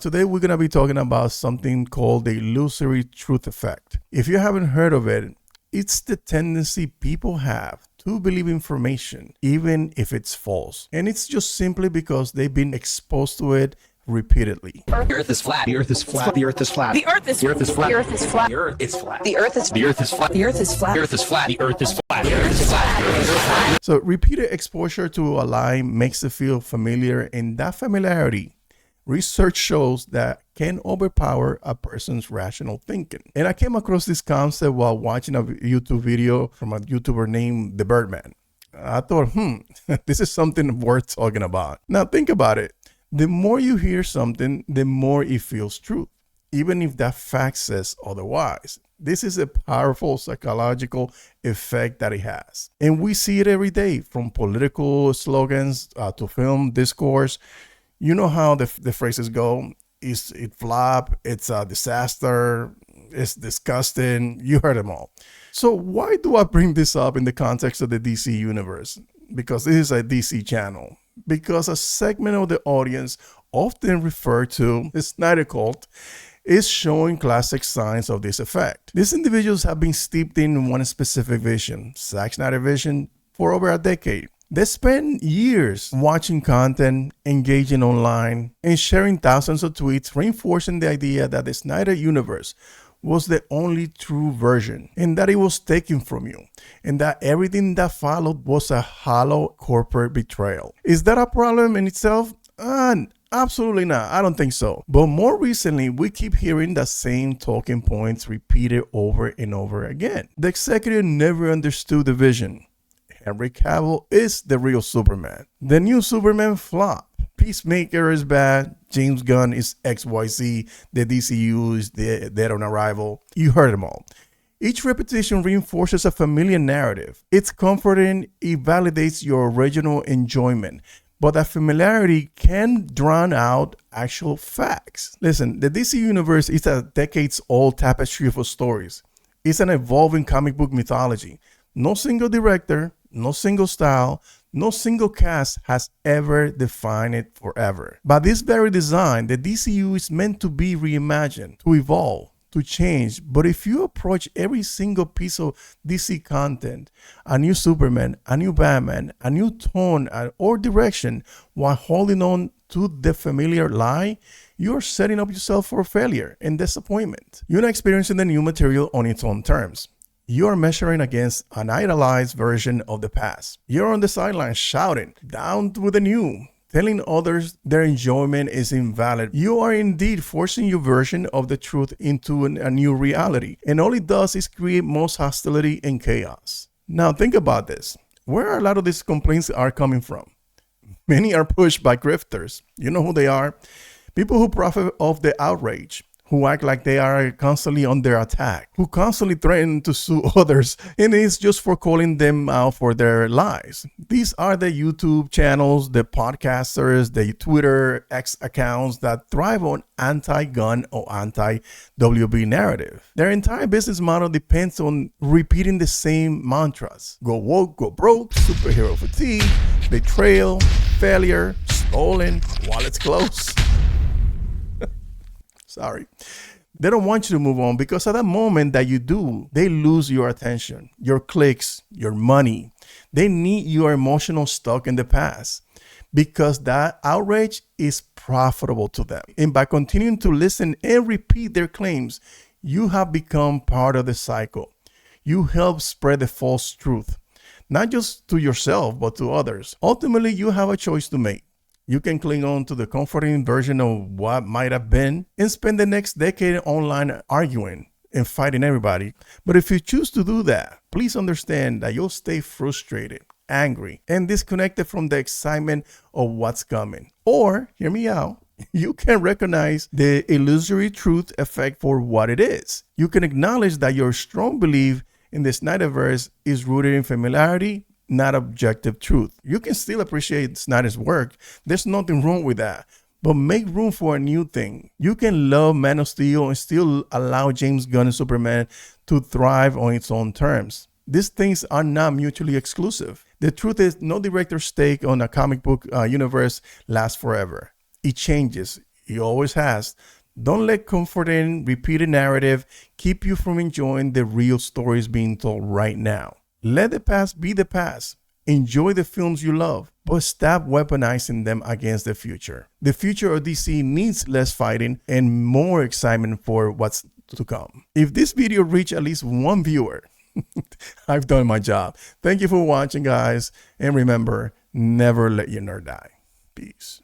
Today we're going to be talking about something called the illusory truth effect. If you haven't heard of it, it's the tendency people have to believe information even if it's false. And it's just simply because they've been exposed to it repeatedly. The earth is flat. The earth is flat. The earth is flat. The earth is flat. The earth is flat. The earth is flat. The earth is flat. The earth is The earth is flat. The earth is flat. The earth is flat. The earth is flat. The earth is flat. So repeated exposure to a lie makes it feel familiar, and that familiarity, research shows that can overpower a person's rational thinking. And I came across this concept while watching a YouTube video from a YouTuber named The Birdman. I thought, this is something worth talking about. Now think about it. The more you hear something, the more it feels true, even if that fact says otherwise. This is a powerful psychological effect that it has. And we see it every day, from political slogans to film discourse. You know how the phrases go, it flop, it's a disaster, it's disgusting. You heard them all. So why do I bring this up in the context of the DC universe? Because this is a DC channel. Because a segment of the audience, often referred to the Snyder Cult, is showing classic signs of this effect. These individuals have been steeped in one specific vision, Zack Snyder vision, for over a decade. They spend years watching content, engaging online, and sharing thousands of tweets, reinforcing the idea that the Snyder universe was the only true version, and that it was taken from you, and that everything that followed was a hollow corporate betrayal. Is that a problem in itself? Absolutely not. I don't think so. But more recently, we keep hearing the same talking points repeated over and over again. The executive never understood the vision. Henry Cavill is the real Superman. The new Superman flop. Peacemaker is bad. James Gunn is XYZ. The DCU is dead on arrival. You heard them all. Each repetition reinforces a familiar narrative. It's comforting. It validates your original enjoyment. But that familiarity can drown out actual facts. Listen, the DC universe is a decades-old tapestry of stories. It's an evolving comic book mythology. No single director, no single style, no single cast has ever defined it forever. By this very design, the DCU is meant to be reimagined, to evolve, to change. But if you approach every single piece of DC content, a new Superman, a new Batman, a new tone or direction, while holding on to the familiar lie, you're setting up yourself for failure and disappointment. You're not experiencing the new material on its own terms. You are measuring against an idolized version of the past. You're on the sidelines shouting, down with the new, telling others their enjoyment is invalid. You are indeed forcing your version of the truth into a new reality. And all it does is create most hostility and chaos. Now think about this. Where a lot of these complaints are coming from? Many are pushed by grifters. You know who they are? People who profit off the outrage, who act like they are constantly under attack, who constantly threaten to sue others, and it's just for calling them out for their lies. These are the YouTube channels, the podcasters, the Twitter X accounts that thrive on anti-gun or anti-WB narrative. Their entire business model depends on repeating the same mantras. Go woke, go broke, superhero fatigue, betrayal, failure, stolen, wallets closed. Sorry. They don't want you to move on, because at that moment that you do, they lose your attention, your clicks, your money. They need your emotional stock in the past, because that outrage is profitable to them. And by continuing to listen and repeat their claims, you have become part of the cycle. You help spread the false truth, not just to yourself, but to others. Ultimately, you have a choice to make. You can cling on to the comforting version of what might have been and spend the next decade online arguing and fighting everybody. But if you choose to do that, please understand that you'll stay frustrated, angry, and disconnected from the excitement of what's coming. Or, hear me out, you can recognize the illusory truth effect for what it is. You can acknowledge that your strong belief in the Snyderverse is rooted in familiarity, not objective truth. You can still appreciate Snyder's work. There's nothing wrong with that. But make room for a new thing. You can love Man of Steel and still allow James Gunn and Superman to thrive on its own terms. These things are not mutually exclusive. The truth is, no director's take on a comic book universe lasts forever. It changes. He always has. Don't let comforting, repeated narrative keep you from enjoying the real stories being told right now. Let the past be the past. Enjoy the films you love, but stop weaponizing them against the future. The future of DC needs less fighting and more excitement for what's to come. If this video reached at least one viewer, I've done my job. Thank you for watching, guys. And remember, never let your nerd die. Peace.